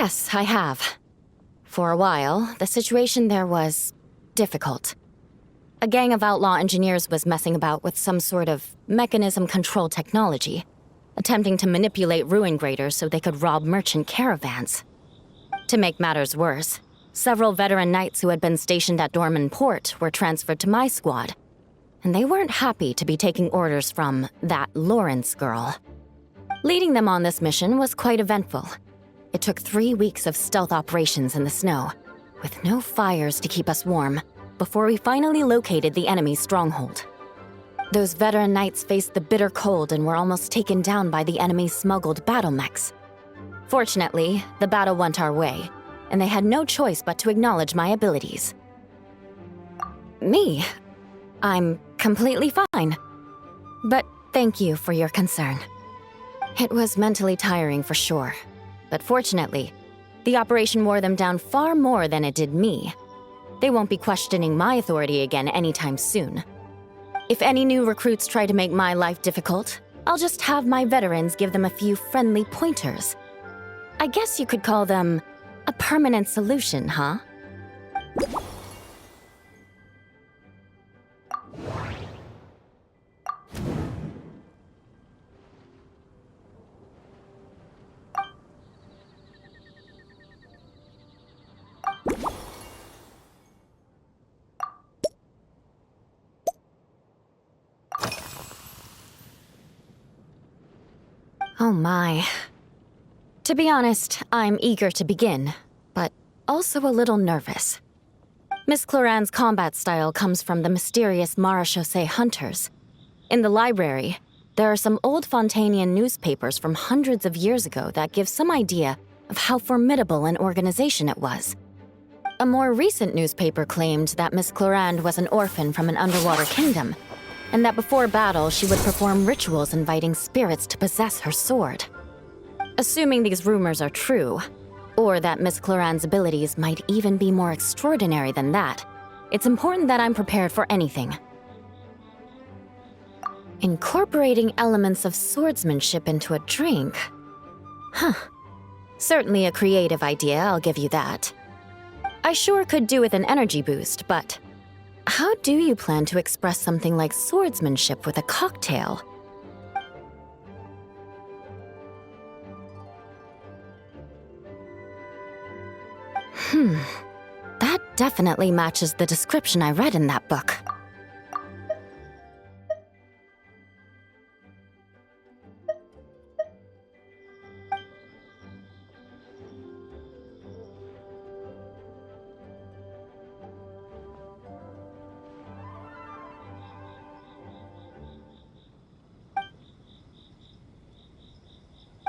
Yes, I have. For a while, the situation there was difficult. A gang of outlaw engineers was messing about with some sort of mechanism control technology, attempting to manipulate ruin graders so they could rob merchant caravans. To make matters worse, several veteran knights who had been stationed at Dorman Port were transferred to my squad, and they weren't happy to be taking orders from that Lawrence girl. Leading them on this mission was quite eventful. It took 3 weeks of stealth operations in the snow, with no fires to keep us warm, before we finally located the enemy's stronghold. Those veteran knights faced the bitter cold and were almost taken down by the enemy's smuggled battle mechs. Fortunately, the battle went our way, and they had no choice but to acknowledge my abilities. Me? I'm completely fine. But thank you for your concern. It was mentally tiring for sure, but fortunately, the operation wore them down far more than it did me. They won't be questioning my authority again anytime soon. If any new recruits try to make my life difficult, I'll just have my veterans give them a few friendly pointers. I guess you could call them a permanent solution, huh? Oh my. To be honest, I'm eager to begin, but also a little nervous. Miss Cloran's combat style comes from the mysterious Marechaussee hunters. In the library, there are some old Fontanian newspapers from hundreds of years ago that give some idea of how formidable an organization it was. A more recent newspaper claimed that Miss Cloran was an orphan from an underwater kingdom, and that before battle she would perform rituals inviting spirits to possess her sword. Assuming these rumors are true, or that Miss Cloran's abilities might even be more extraordinary than that, it's important that I'm prepared for anything. Incorporating elements of swordsmanship into a drink? Huh. Certainly a creative idea, I'll give you that. I sure could do with an energy boost, but how do you plan to express something like swordsmanship with a cocktail? That definitely matches the description I read in that book.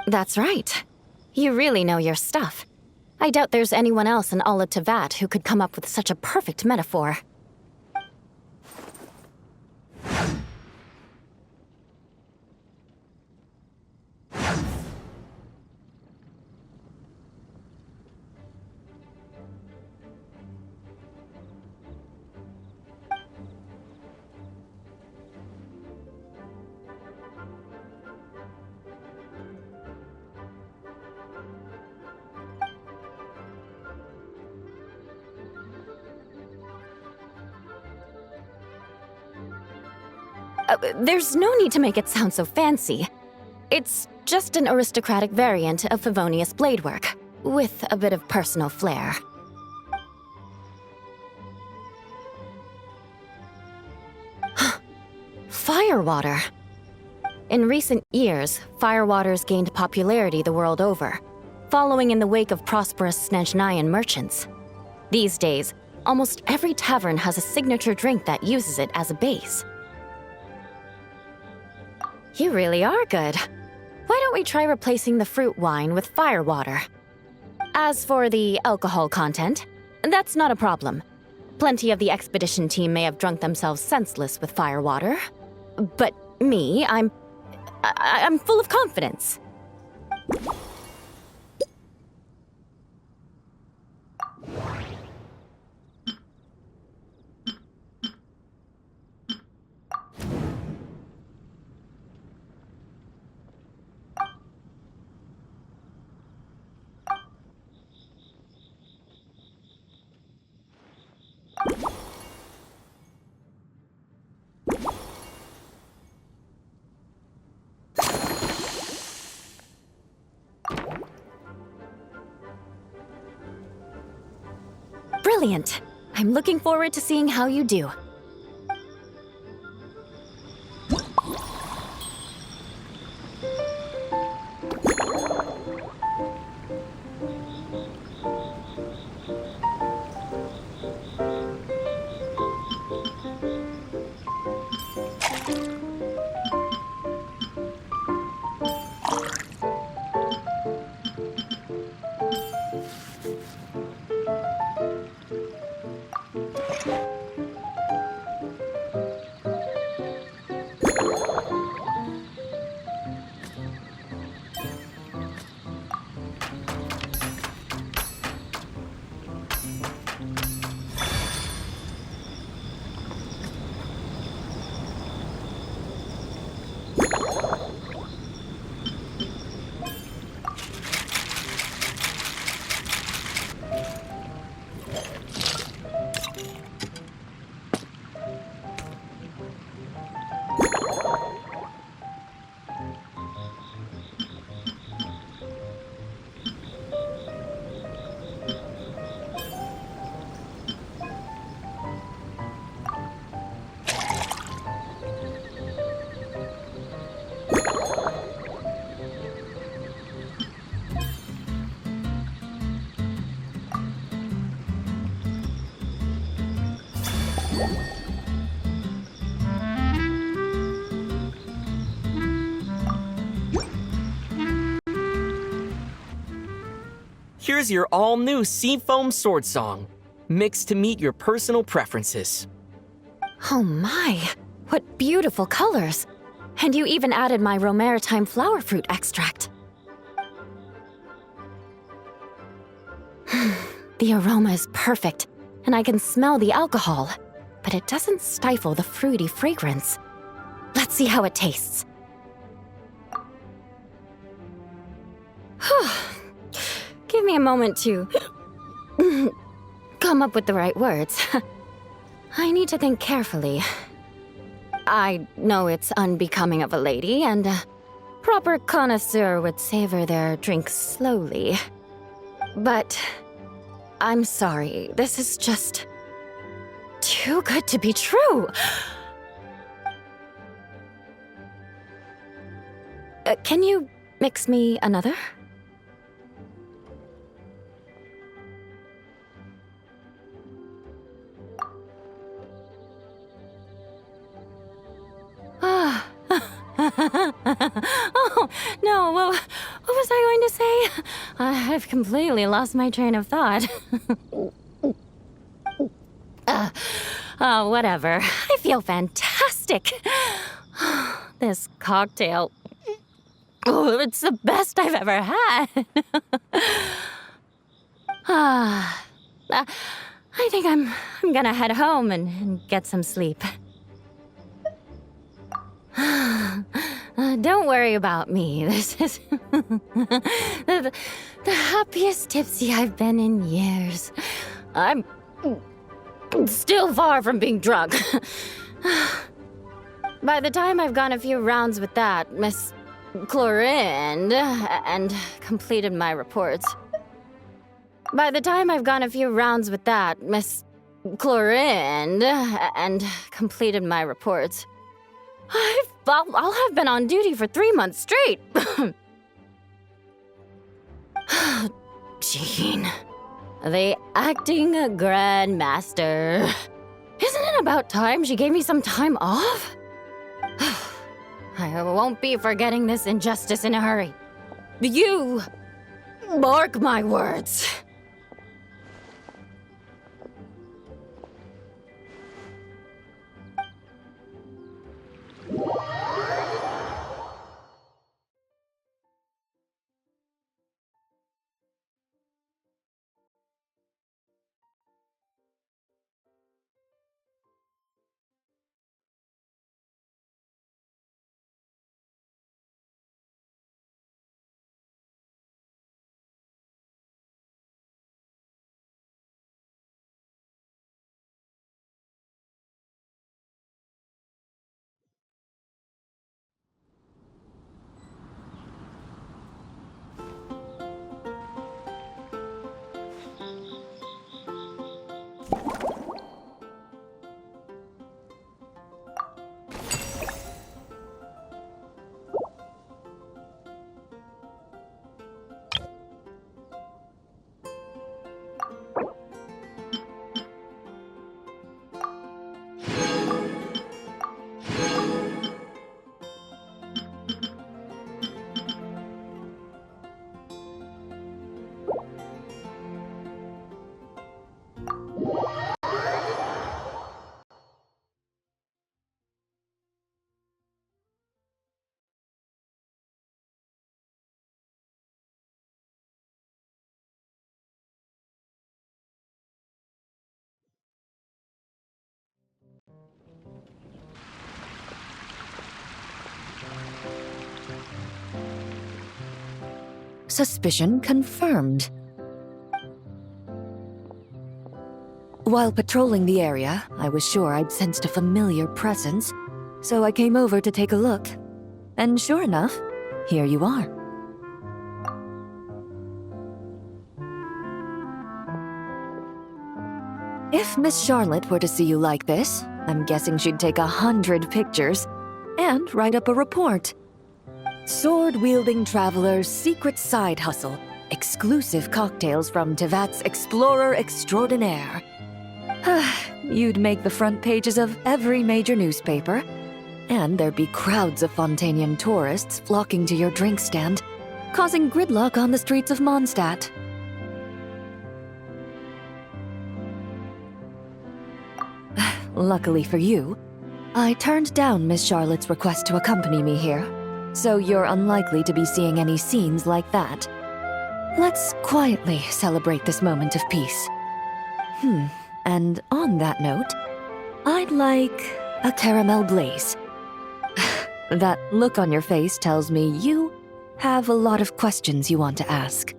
That's right. You really know your stuff. I doubt there's anyone else in all of Tevat who could come up with such a perfect metaphor. There's no need to make it sound so fancy. It's just an aristocratic variant of Favonius bladework, with a bit of personal flair. Firewater. In recent years, firewaters gained popularity the world over, following in the wake of prosperous Snezhnayan merchants. These days, almost every tavern has a signature drink that uses it as a base. You really are good. Why don't we try replacing the fruit wine with firewater? As for the alcohol content, that's not a problem. Plenty of the expedition team may have drunk themselves senseless with firewater. But me, I'm full of confidence. brilliant. I'm looking forward to seeing how you do. Here's your all-new Seafoam Sword Song, mixed to meet your personal preferences. Oh my, what beautiful colors. And you even added my romaritime flower fruit extract. The aroma is perfect, and I can smell the alcohol, but it doesn't stifle the fruity fragrance. Let's see how it tastes. Give me a moment to come up with the right words. I need to think carefully. I know it's unbecoming of a lady, and a proper connoisseur would savor their drink slowly. But I'm sorry, this is just too good to be true. Can you mix me another? Oh, no, what was I going to say? I've completely lost my train of thought. Whatever. I feel fantastic. This cocktail, it's the best I've ever had. I think I'm gonna head home and get some sleep. Don't worry about me. This is the happiest tipsy I've been in years. I'm still far from being drunk. By the time I've gone a few rounds with that, Miss Chlorine, and completed my reports. By the time I've gone a few rounds with that, Miss Chlorine, and completed my reports. I'll have been on duty for 3 months straight. Jean, the acting grandmaster. Isn't it about time she gave me some time off? I won't be forgetting this injustice in a hurry. You mark my words. Suspicion confirmed. While patrolling the area, I was sure I'd sensed a familiar presence, so I came over to take a look. And sure enough, here you are. If Miss Charlotte were to see you like this, I'm guessing she'd take 100 pictures and write up a report. Sword-wielding traveler's secret side hustle. Exclusive cocktails from Tevat's Explorer Extraordinaire. You'd make the front pages of every major newspaper, and there'd be crowds of Fontanian tourists flocking to your drink stand, causing gridlock on the streets of Mondstadt. Luckily for you, I turned down Miss Charlotte's request to accompany me here, so you're unlikely to be seeing any scenes like that. Let's quietly celebrate this moment of peace. And on that note, I'd like a caramel blaze. That look on your face tells me you have a lot of questions you want to ask.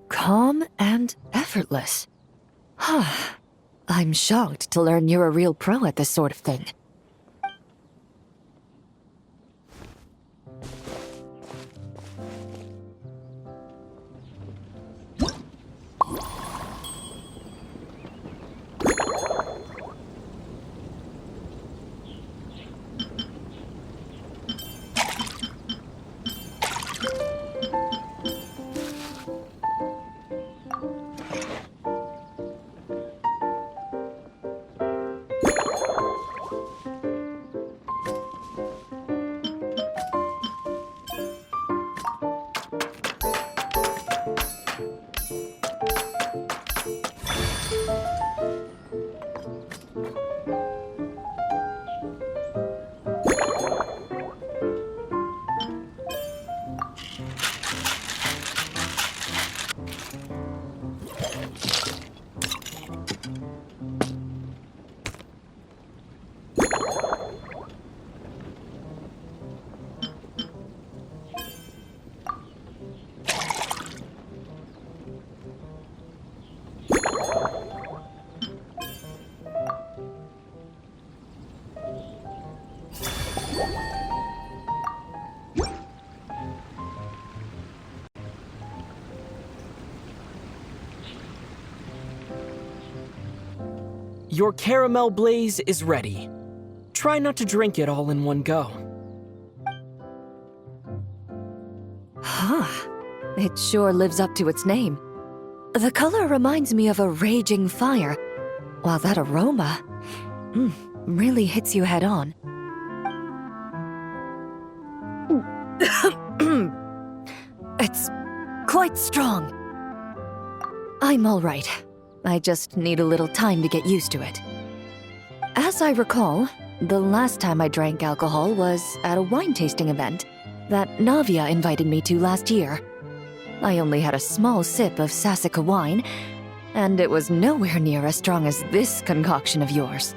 Calm and effortless. I'm shocked to learn you're a real pro at this sort of thing. Your caramel blaze is ready. Try not to drink it all in one go. It sure lives up to its name. The color reminds me of a raging fire, while that aroma really hits you head on. It's quite strong. I'm all right. I just need a little time to get used to it. As I recall, the last time I drank alcohol was at a wine tasting event that Navia invited me to last year. I only had a small sip of Sassica wine, and it was nowhere near as strong as this concoction of yours.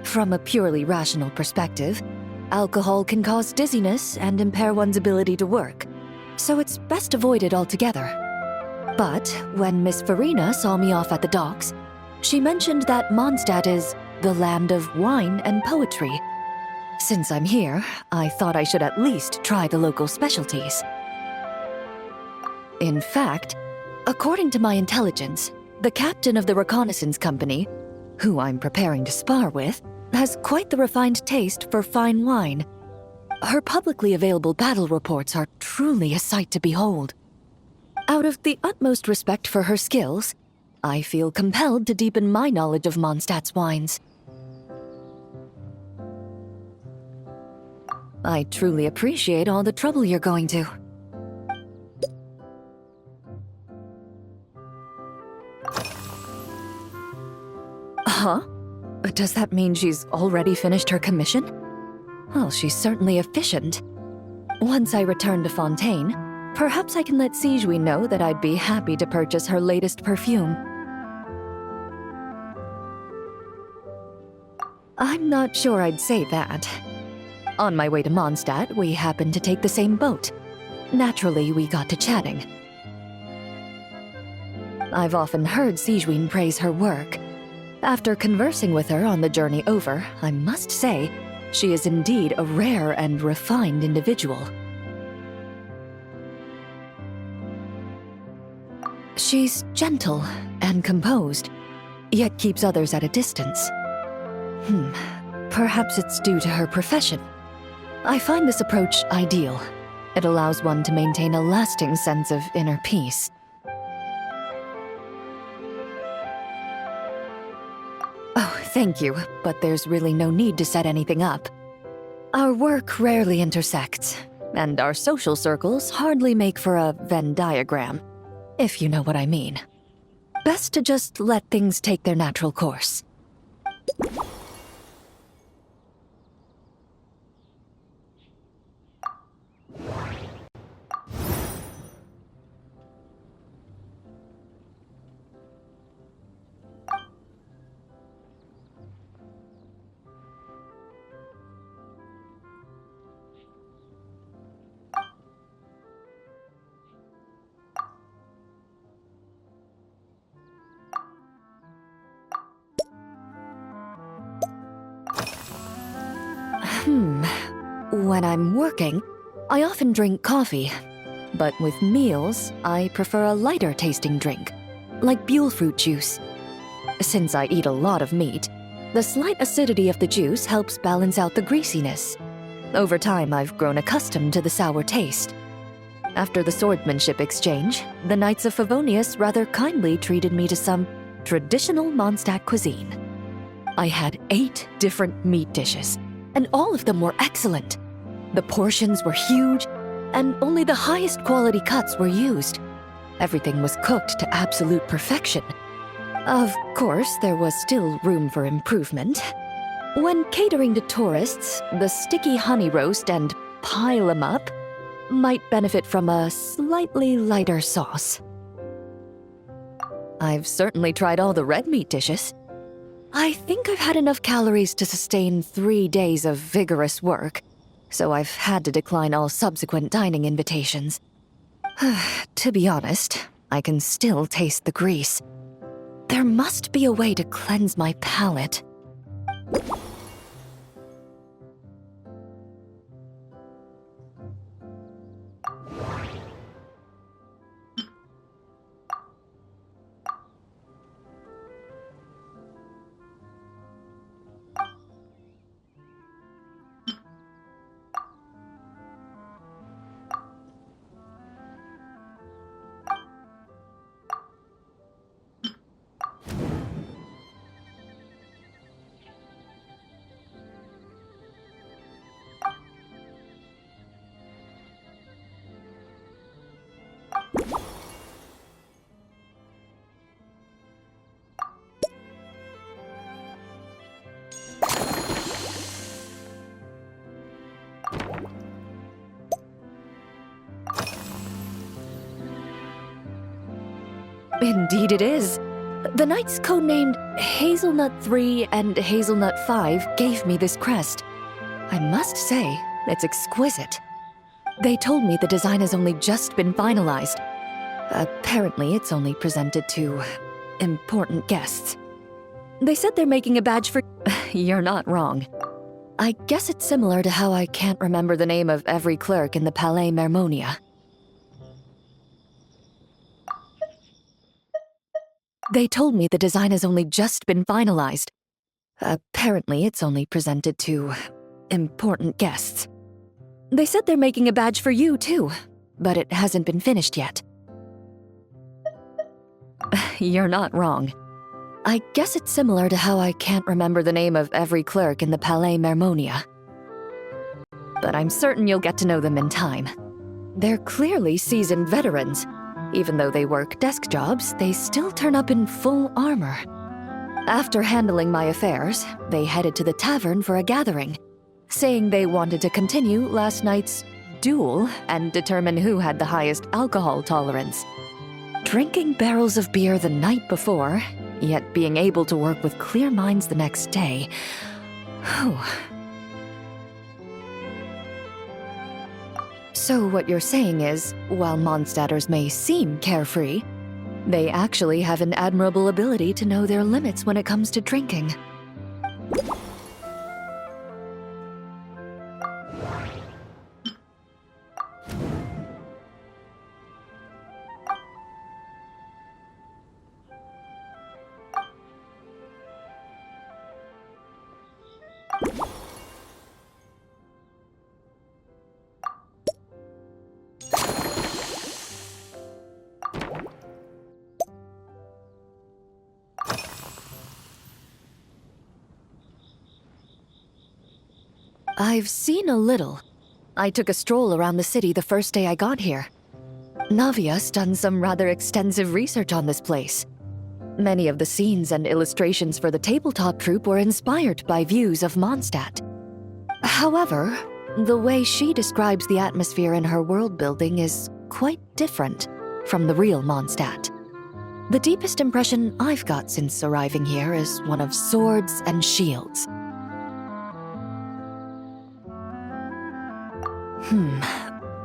From a purely rational perspective, alcohol can cause dizziness and impair one's ability to work, so it's best avoided altogether. But when Miss Farina saw me off at the docks, she mentioned that Mondstadt is the land of wine and poetry. Since I'm here, I thought I should at least try the local specialties. In fact, according to my intelligence, the captain of the reconnaissance company, who I'm preparing to spar with, has quite the refined taste for fine wine. Her publicly available battle reports are truly a sight to behold. Out of the utmost respect for her skills, I feel compelled to deepen my knowledge of Mondstadt's wines. I truly appreciate all the trouble you're going to. Huh? Does that mean she's already finished her commission? Well, she's certainly efficient. Once I return to Fontaine, perhaps I can let Sijui know that I'd be happy to purchase her latest perfume. I'm not sure I'd say that. On my way to Mondstadt, we happened to take the same boat. Naturally, we got to chatting. I've often heard Sijun praise her work. After conversing with her on the journey over, I must say, she is indeed a rare and refined individual. She's gentle and composed, yet keeps others at a distance. Perhaps it's due to her profession. I find this approach ideal. It allows one to maintain a lasting sense of inner peace. Oh, thank you, but there's really no need to set anything up. Our work rarely intersects, and our social circles hardly make for a Venn diagram, if you know what I mean. Best to just let things take their natural course. When I'm working, I often drink coffee. But with meals, I prefer a lighter tasting drink, like Buell fruit juice. Since I eat a lot of meat, the slight acidity of the juice helps balance out the greasiness. Over time, I've grown accustomed to the sour taste. After the swordsmanship exchange, the Knights of Favonius rather kindly treated me to some traditional Mondstadt cuisine. I had 8 different meat dishes, and all of them were excellent. The portions were huge, and only the highest quality cuts were used. Everything was cooked to absolute perfection. Of course, there was still room for improvement. When catering to tourists, the sticky honey roast and pile 'em up might benefit from a slightly lighter sauce. I've certainly tried all the red meat dishes. I think I've had enough calories to sustain 3 days of vigorous work, so I've had to decline all subsequent dining invitations. To be honest, I can still taste the grease. There must be a way to cleanse my palate. Indeed it is. The knights codenamed Hazelnut 3 and Hazelnut 5 gave me this crest. I must say, it's exquisite. They told me the design has only just been finalized. Apparently, it's only presented to important guests. They said they're making a badge for... You're not wrong. I guess it's similar to how I can't remember the name of every clerk in the Palais Mermonia. They told me the design has only just been finalized. Apparently, it's only presented to important guests. They said they're making a badge for you, too, but it hasn't been finished yet. You're not wrong. I guess it's similar to how I can't remember the name of every clerk in the Palais Mermonia. But I'm certain you'll get to know them in time. They're clearly seasoned veterans. Even though they work desk jobs, they still turn up in full armor. After handling my affairs, they headed to the tavern for a gathering, saying they wanted to continue last night's duel and determine who had the highest alcohol tolerance. Drinking barrels of beer the night before, yet being able to work with clear minds the next day. Whew. So what you're saying is, while Mondstadters may seem carefree, they actually have an admirable ability to know their limits when it comes to drinking. I've seen a little. I took a stroll around the city the first day I got here. Navia's done some rather extensive research on this place. Many of the scenes and illustrations for the tabletop troupe were inspired by views of Mondstadt. However, the way she describes the atmosphere in her world building is quite different from the real Mondstadt. The deepest impression I've got since arriving here is one of swords and shields.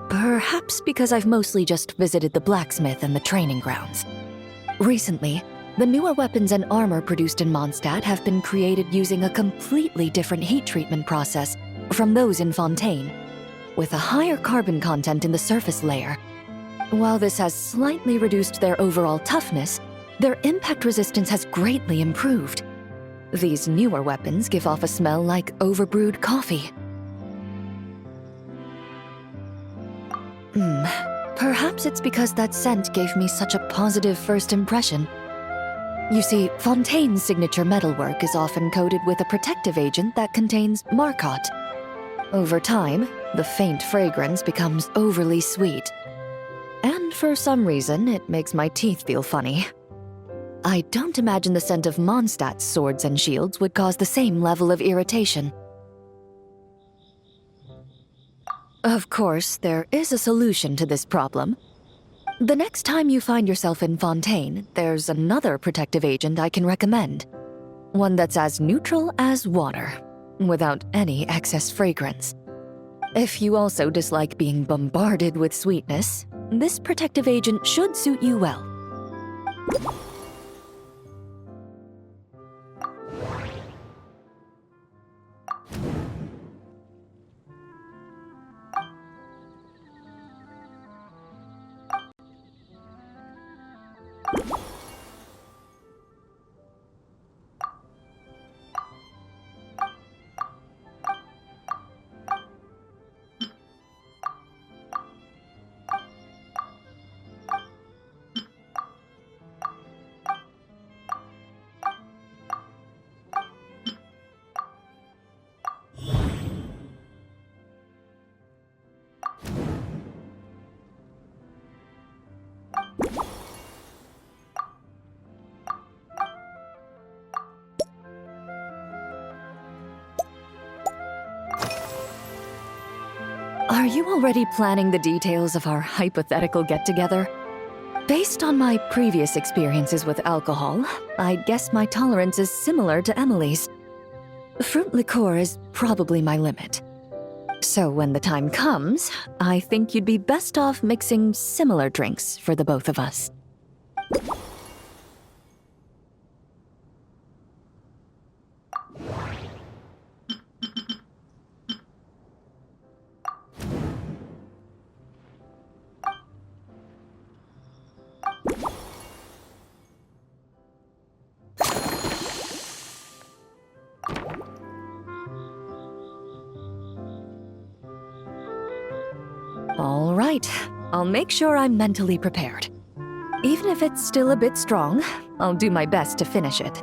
Perhaps because I've mostly just visited the blacksmith and the training grounds. Recently, the newer weapons and armor produced in Mondstadt have been created using a completely different heat treatment process from those in Fontaine, with a higher carbon content in the surface layer. While this has slightly reduced their overall toughness, their impact resistance has greatly improved. These newer weapons give off a smell like overbrewed coffee. Perhaps it's because that scent gave me such a positive first impression. You see, Fontaine's signature metalwork is often coated with a protective agent that contains Marcotte. Over time, the faint fragrance becomes overly sweet. And for some reason, it makes my teeth feel funny. I don't imagine the scent of Mondstadt's swords and shields would cause the same level of irritation. Of course, there is a solution to this problem. The next time you find yourself in Fontaine, there's another protective agent I can recommend. One that's as neutral as water, without any excess fragrance. If you also dislike being bombarded with sweetness, this protective agent should suit you well. Are you already planning the details of our hypothetical get-together? Based on my previous experiences with alcohol, I guess my tolerance is similar to Emily's. Fruit liqueur is probably my limit. So when the time comes, I think you'd be best off mixing similar drinks for the both of us. All right, I'll make sure I'm mentally prepared. Even if it's still a bit strong, I'll do my best to finish it.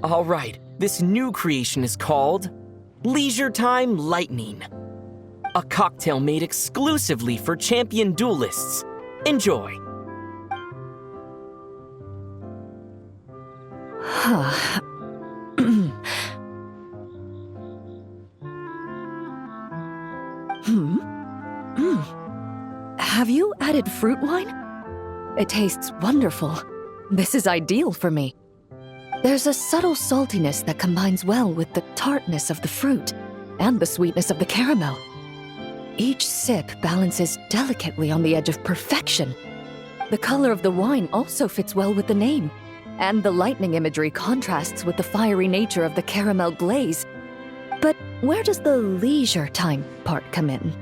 All right, this new creation is called Leisure Time Lightning. A cocktail made exclusively for champion duelists. Enjoy. Have you added fruit wine? It tastes wonderful. This is ideal for me. There's a subtle saltiness that combines well with the tartness of the fruit and the sweetness of the caramel. Each sip balances delicately on the edge of perfection. The color of the wine also fits well with the name, and the lightning imagery contrasts with the fiery nature of the caramel glaze. But where does the leisure time part come in?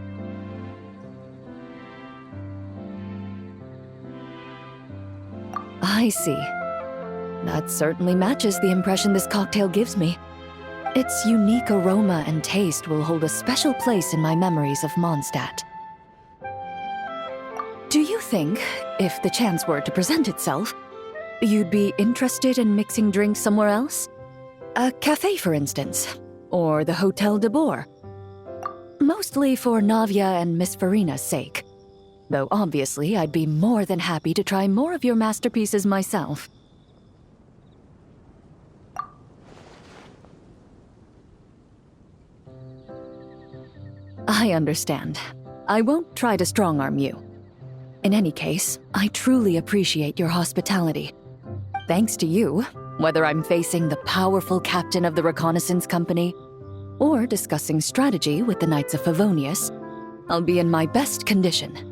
I see. That certainly matches the impression this cocktail gives me. Its unique aroma and taste will hold a special place in my memories of Mondstadt. Do you think, if the chance were to present itself, you'd be interested in mixing drinks somewhere else? A cafe, for instance, or the Hotel de Boer? Mostly for Navia and Miss Farina's sake. Though obviously I'd be more than happy to try more of your masterpieces myself. I understand. I won't try to strong-arm you. In any case, I truly appreciate your hospitality. Thanks to you, whether I'm facing the powerful captain of the reconnaissance company or discussing strategy with the Knights of Favonius, I'll be in my best condition.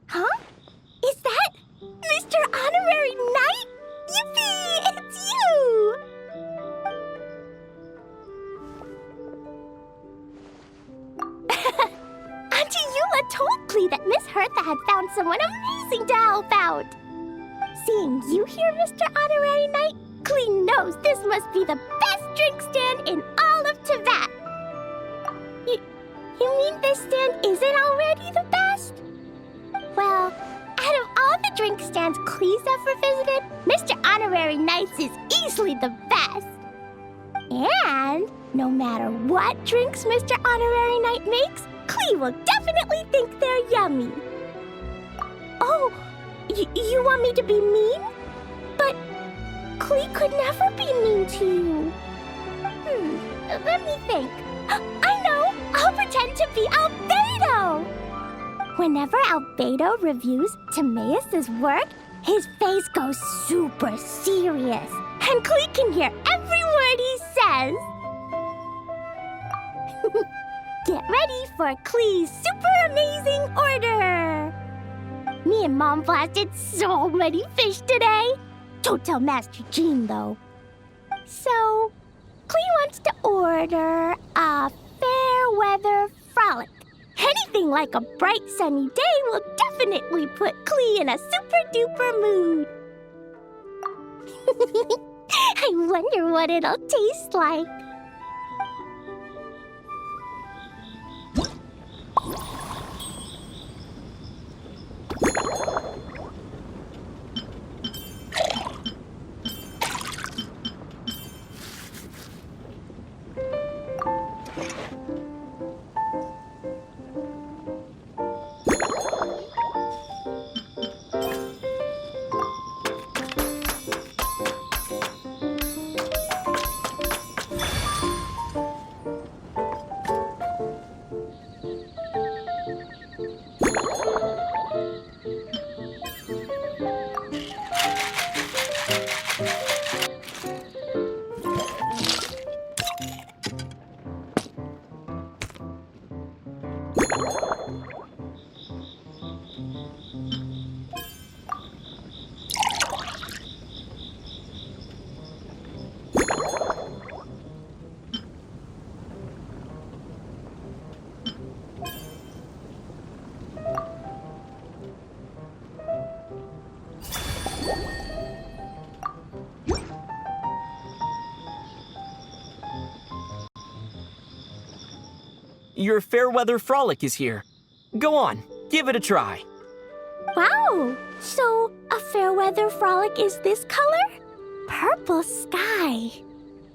Huh? Is that Mr. Honorary Knight? Yippee! It's you! Auntie Eula told Klee that Miss Hertha had found someone amazing to help out. Seeing you here, Mr. Honorary Knight, Klee knows this must be the best drink stand in all of Teyvat. You mean this stand isn't already the best? Well, out of all the drink stands Klee's ever visited, Mr. Honorary Knight's is easily the best. And no matter what drinks Mr. Honorary Knight makes, Klee will definitely think they're yummy. Oh, you want me to be mean? But Klee could never be mean to you. Let me think. I know! I'll pretend to be Albedo! Whenever Albedo reviews Timaeus' work, his face goes super serious, and Klee can hear every word he says. Get ready for Klee's super amazing order! Me and Mom blasted so many fish today. Don't tell Master Jean, though. So, Klee wants to order a fair weather frolic. Anything like a bright sunny day will definitely put Klee in a super duper mood. I wonder what it'll taste like. your Fairweather Frolic is here. Go on, give it a try. Wow! So, a Fairweather Frolic is this color? Purple sky.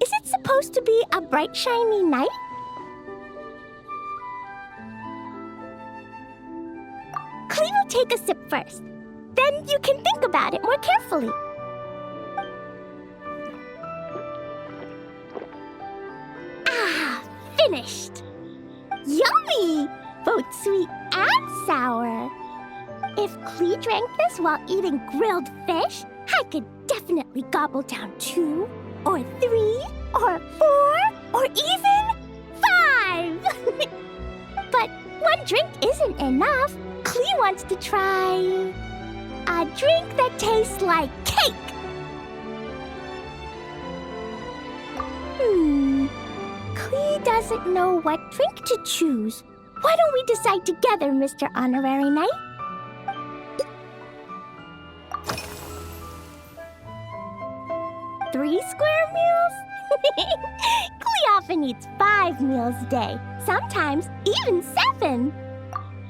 Is it supposed to be a bright, shiny night? Clee will take a sip first. Then you can think about it more carefully. Ah, finished. Yummy! Both sweet and sour. If Clee drank this while eating grilled fish, I could definitely gobble down 2, or 3, or 4, or even 5! But one drink isn't enough. Clee wants to try a drink that tastes like cake. Clee doesn't know what drink to choose. Why don't we decide together, Mr. Honorary Knight? Three square meals? Clee often eats 5 meals a day, sometimes even 7.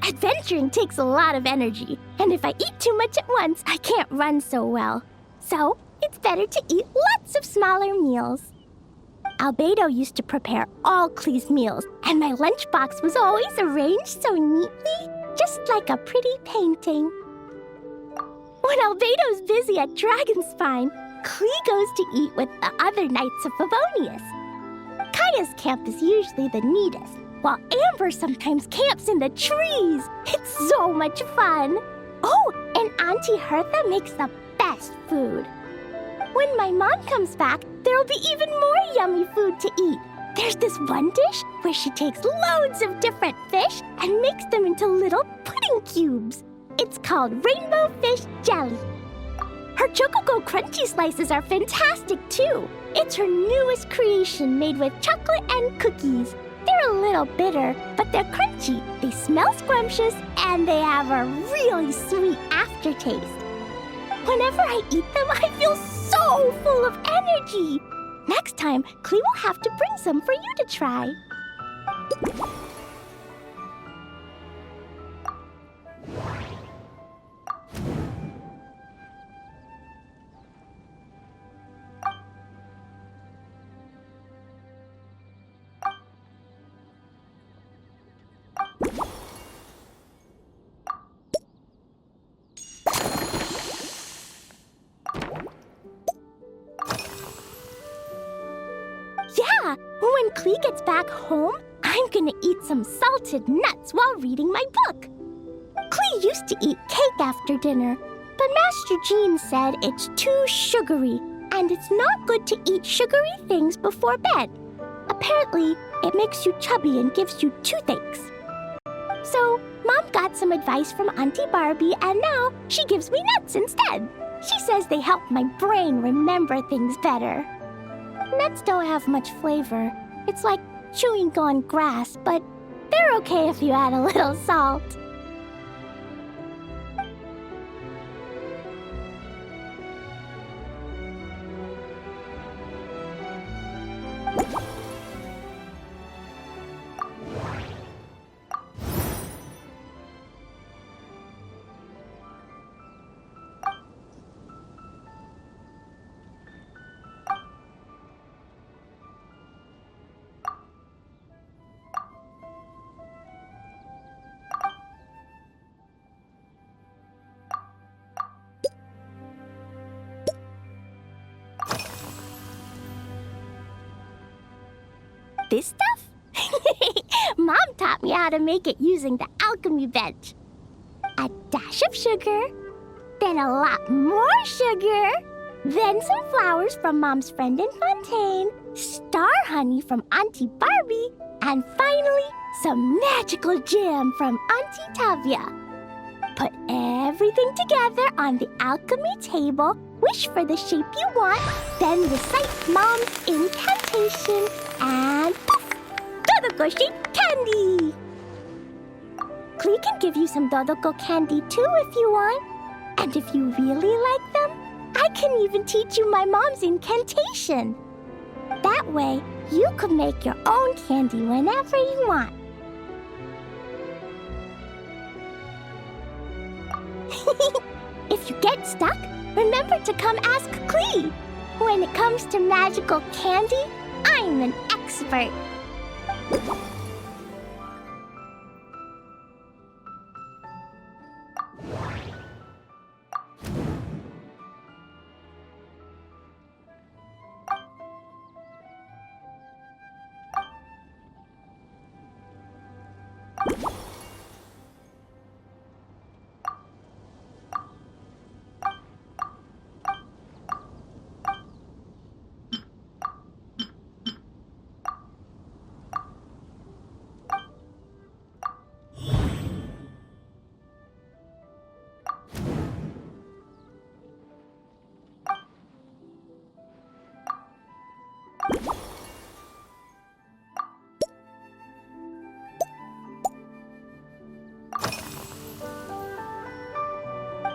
Adventuring takes a lot of energy, and if I eat too much at once, I can't run so well. So, it's better to eat lots of smaller meals. Albedo used to prepare all Clee's meals, and my lunchbox was always arranged so neatly, just like a pretty painting. When Albedo's busy at Dragonspine, Clee goes to eat with the other Knights of Favonius. Kaya's camp is usually the neatest, while Amber sometimes camps in the trees. It's so much fun. Oh, and Auntie Hertha makes the best food. When my mom comes back, there'll be even more yummy food to eat. There's this one dish where she takes loads of different fish and makes them into little pudding cubes. It's called Rainbow Fish Jelly. Her Chococo Crunchy slices are fantastic, too. It's her newest creation made with chocolate and cookies. They're a little bitter, but they're crunchy. They smell scrumptious, and they have a really sweet aftertaste. Whenever I eat them, I feel so full of energy. Next time, Clee will have to bring some for you to try. Yeah, when Clee gets back home, I'm gonna eat some salted nuts while reading my book. Clee used to eat cake after dinner, but Master Jean said it's too sugary, and it's not good to eat sugary things before bed. Apparently, it makes you chubby and gives you toothaches. So, Mom got some advice from Auntie Barbie, and now she gives me nuts instead. She says they help my brain remember things better. Nuts don't have much flavor. It's like chewing on grass, but they're okay if you add a little salt. This stuff? Mom taught me how to make it using the alchemy bench. A dash of sugar, then a lot more sugar, then some flowers from Mom's friend in Fontaine, star honey from Auntie Barbie, and finally, some magical jam from Auntie Tavia. Put everything together on the alchemy table, wish for the shape you want, then recite Mom's incantation, and poof! Dodoko-shaped candy! Clee can give you some Dodoko candy too if you want. And if you really like them, I can even teach you my mom's incantation. That way, you could make your own candy whenever you want. If you get stuck, remember to come ask Klee. When it comes to magical candy, I'm an expert.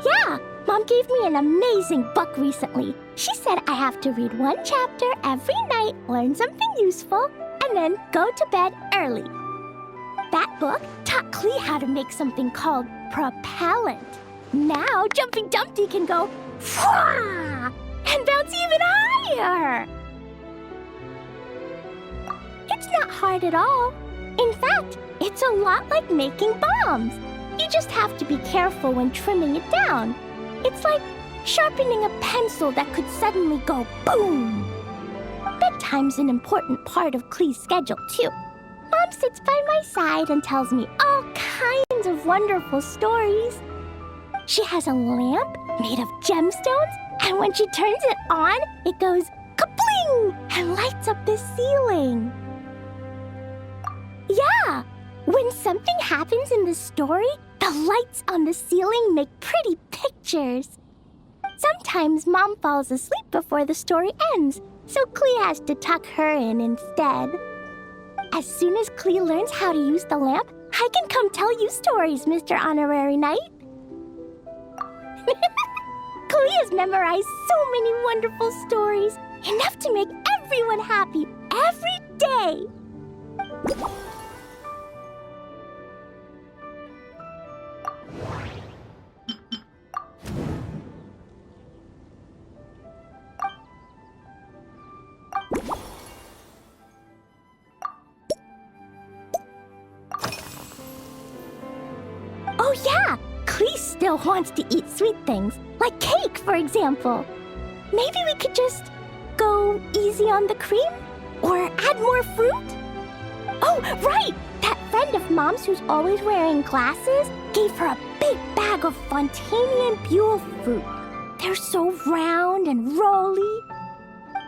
Yeah, Mom gave me an amazing book recently. She said I have to read one chapter every night, learn something useful, and then go to bed early. That book taught Klee how to make something called propellant. Now Jumping Dumpty can go "Fwah!" and bounce even higher. It's not hard at all. In fact, it's a lot like making bombs. You just have to be careful when trimming it down. It's like sharpening a pencil that could suddenly go boom. Bedtime's an important part of Klee's schedule, too. Mom sits by my side and tells me all kinds of wonderful stories. She has a lamp made of gemstones, and when she turns it on, it goes kabling and lights up the ceiling. Yeah, when something happens in the story, the lights on the ceiling make pretty pictures. Sometimes Mom falls asleep before the story ends, so Klee has to tuck her in instead. As soon as Klee learns how to use the lamp, I can come tell you stories, Mr. Honorary Knight. Klee has memorized so many wonderful stories, enough to make everyone happy every day. Oh yeah, Klee still wants to eat sweet things, like cake, for example. Maybe we could just go easy on the cream? Or add more fruit? Oh, right! That friend of Mom's who's always wearing glasses gave her a big bag of Fontanian Buell fruit. They're so round and rolly.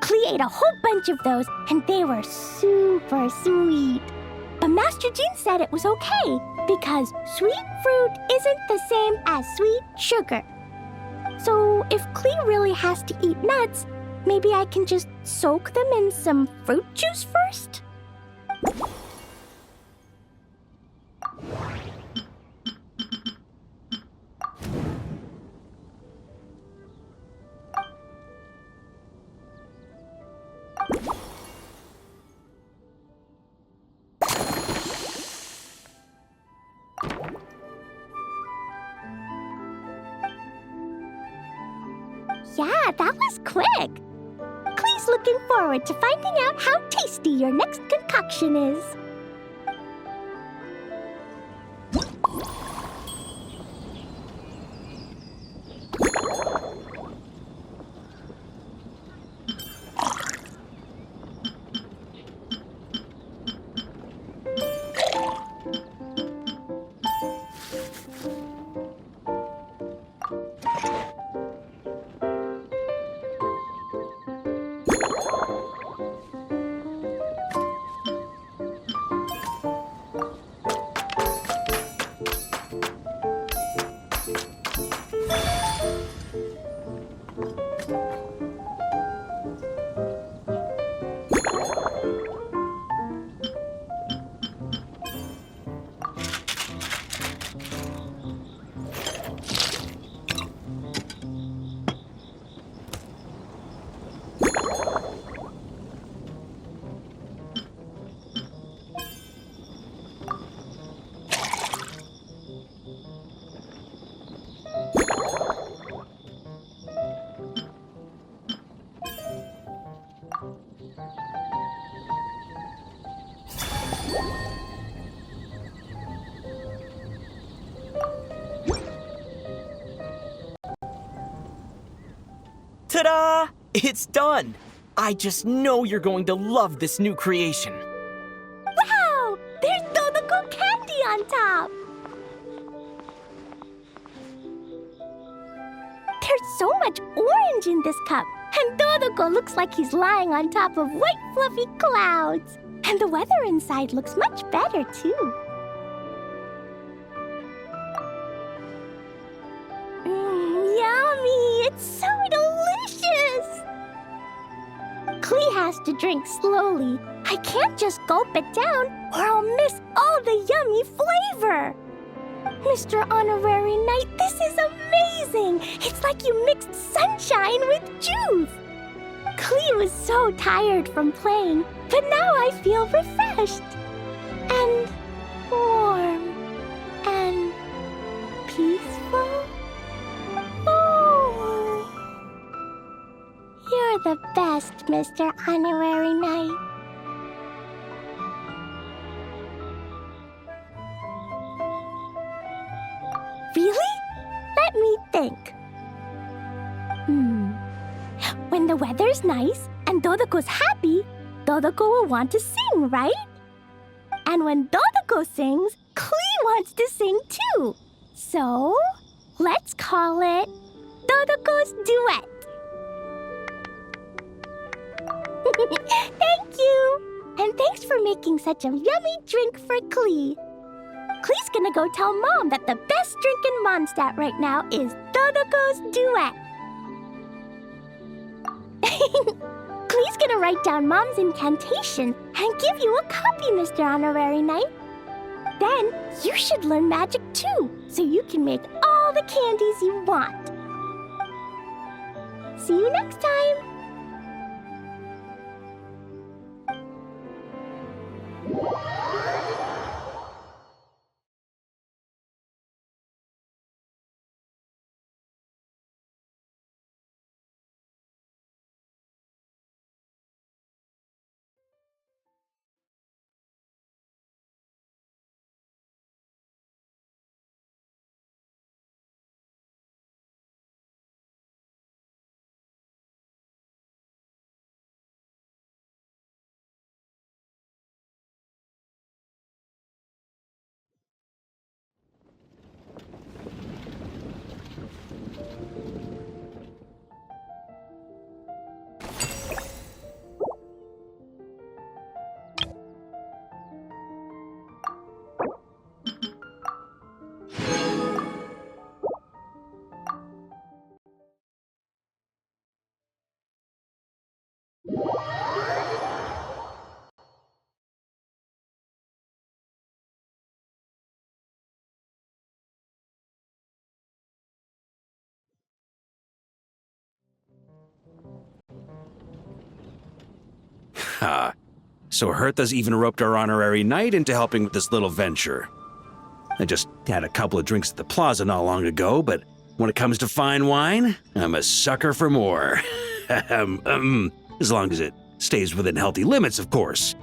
Klee ate a whole bunch of those, and they were super sweet. But Master Jean said it was okay, because sweet fruit isn't the same as sweet sugar. So if Klee really has to eat nuts, maybe I can just soak them in some fruit juice first? Yeah, that was quick. Klee's looking forward to finding out how tasty your next concoction is. Ta-da! It's done! I just know you're going to love this new creation. Wow! There's Dodoko candy on top! There's so much orange in this cup, and Dodoko looks like he's lying on top of white fluffy clouds. And the weather inside looks much better, too. Yummy! It's so delicious! Klee has to drink slowly. I can't just gulp it down, or I'll miss all the yummy flavor. Mr. Honorary Knight, this is amazing! It's like you mixed sunshine with juice! Klee was so tired from playing, but now I feel refreshed. And warm. And peaceful. Oh. You're the best, Mr. Honorary Knight. Really? Let me think. When the weather's nice and Dodoko's happy, Dodoko will want to sing, right? And when Dodoko sings, Klee wants to sing too. So, let's call it Dodoko's Duet. Thank you! And thanks for making such a yummy drink for Klee. Klee's gonna go tell Mom that the best drink in Mondstadt right now is Dodoko's Duet. Klee's gonna write down Mom's incantation and give you a copy, Mr. Honorary Knight. Then you should learn magic too, so you can make all the candies you want. See you next time! Ha! So Hertha's even roped our honorary knight into helping with this little venture. I just had a couple of drinks at the plaza not long ago, but when it comes to fine wine, I'm a sucker for more. As long as it stays within healthy limits, of course.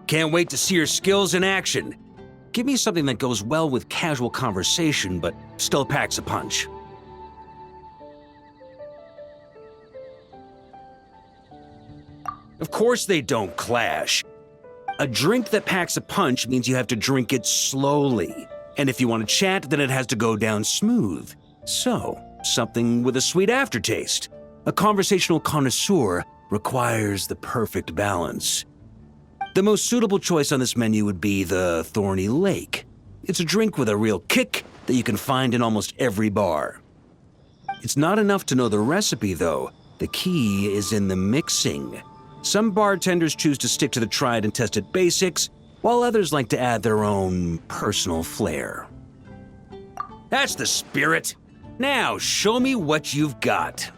Can't wait to see your skills in action. Give me something that goes well with casual conversation, but still packs a punch. Of course they don't clash. A drink that packs a punch means you have to drink it slowly. And if you want to chat, then it has to go down smooth. So, something with a sweet aftertaste. A conversational connoisseur requires the perfect balance. The most suitable choice on this menu would be the Thorny Lake. It's a drink with a real kick that you can find in almost every bar. It's not enough to know the recipe, though. The key is in the mixing. Some bartenders choose to stick to the tried and tested basics, while others like to add their own personal flair. That's the spirit. Now, show me what you've got.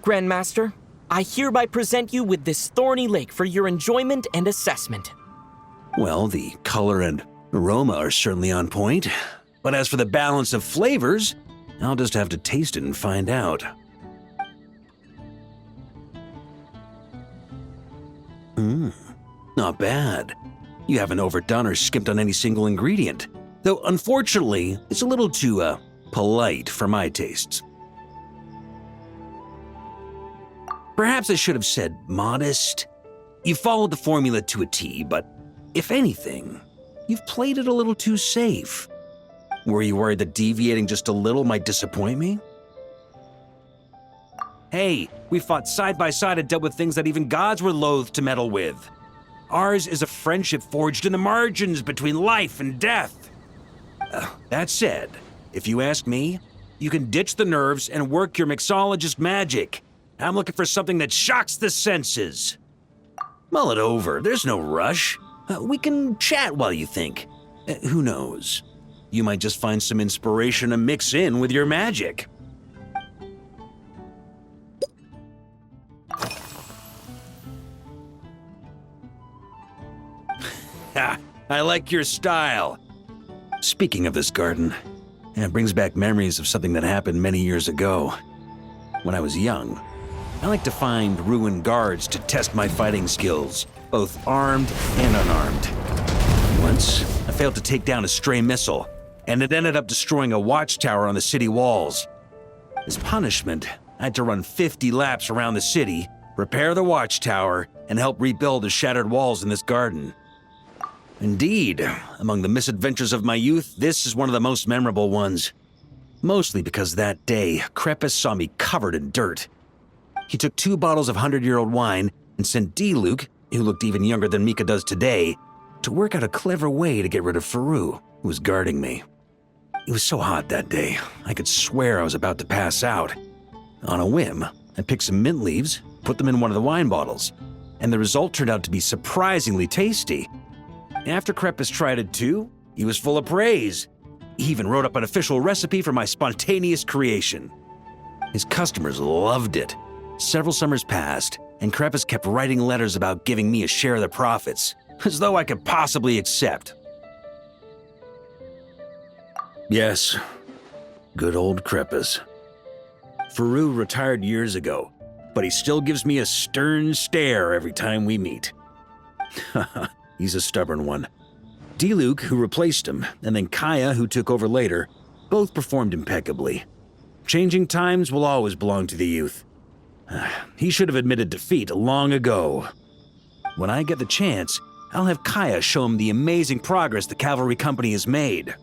Grandmaster, I hereby present you with this thorny lake for your enjoyment and assessment. Well, the color and aroma are certainly on point. But as for the balance of flavors, I'll just have to taste it and find out. Not bad. You haven't overdone or skimped on any single ingredient. Though, unfortunately, it's a little too, polite for my tastes. Perhaps I should have said modest. You followed the formula to a T, but if anything, you've played it a little too safe. Were you worried that deviating just a little might disappoint me? Hey, we fought side by side and dealt with things that even gods were loath to meddle with. Ours is a friendship forged in the margins between life and death. That said, if you ask me, you can ditch the nerves and work your mixologist magic. I'm looking for something that shocks the senses. Mull it over, there's no rush. We can chat while you think. Who knows? You might just find some inspiration to mix in with your magic. Ha! I like your style. Speaking of this garden, it brings back memories of something that happened many years ago. When I was young, I liked to find ruined guards to test my fighting skills, both armed and unarmed. Once, I failed to take down a stray missile, and it ended up destroying a watchtower on the city walls. As punishment, I had to run 50 laps around the city, repair the watchtower, and help rebuild the shattered walls in this garden. Indeed, among the misadventures of my youth, this is one of the most memorable ones. Mostly because that day, Crepus saw me covered in dirt. He took 2 bottles of 100-year-old wine and sent D-Luke, who looked even younger than Mika does today, to work out a clever way to get rid of Faru, who was guarding me. It was so hot that day, I could swear I was about to pass out. On a whim, I picked some mint leaves, put them in one of the wine bottles, and the result turned out to be surprisingly tasty. After Crepus tried it too, he was full of praise. He even wrote up an official recipe for my spontaneous creation. His customers loved it. Several summers passed, and Crepus kept writing letters about giving me a share of the profits, as though I could possibly accept. Yes, good old Crepus. Faru retired years ago, but he still gives me a stern stare every time we meet. He's a stubborn one. D-Luke, who replaced him, and then Kaya, who took over later, both performed impeccably. Changing times will always belong to the youth. He should have admitted defeat long ago. When I get the chance, I'll have Kaya show him the amazing progress the cavalry company has made.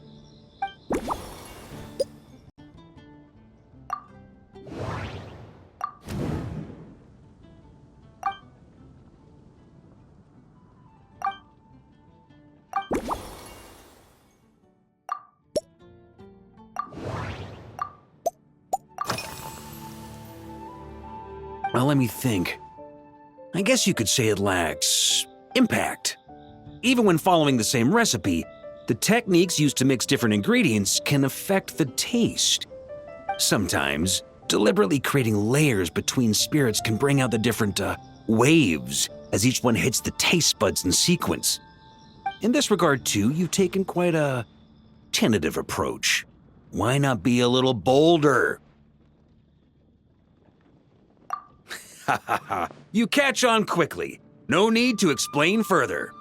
Well, let me think. I guess you could say it lacks impact. Even when following the same recipe, the techniques used to mix different ingredients can affect the taste. Sometimes, deliberately creating layers between spirits can bring out the different waves as each one hits the taste buds in sequence. In this regard, too, you've taken quite a tentative approach. Why not be a little bolder? Ha ha ha. You catch on quickly. No need to explain further.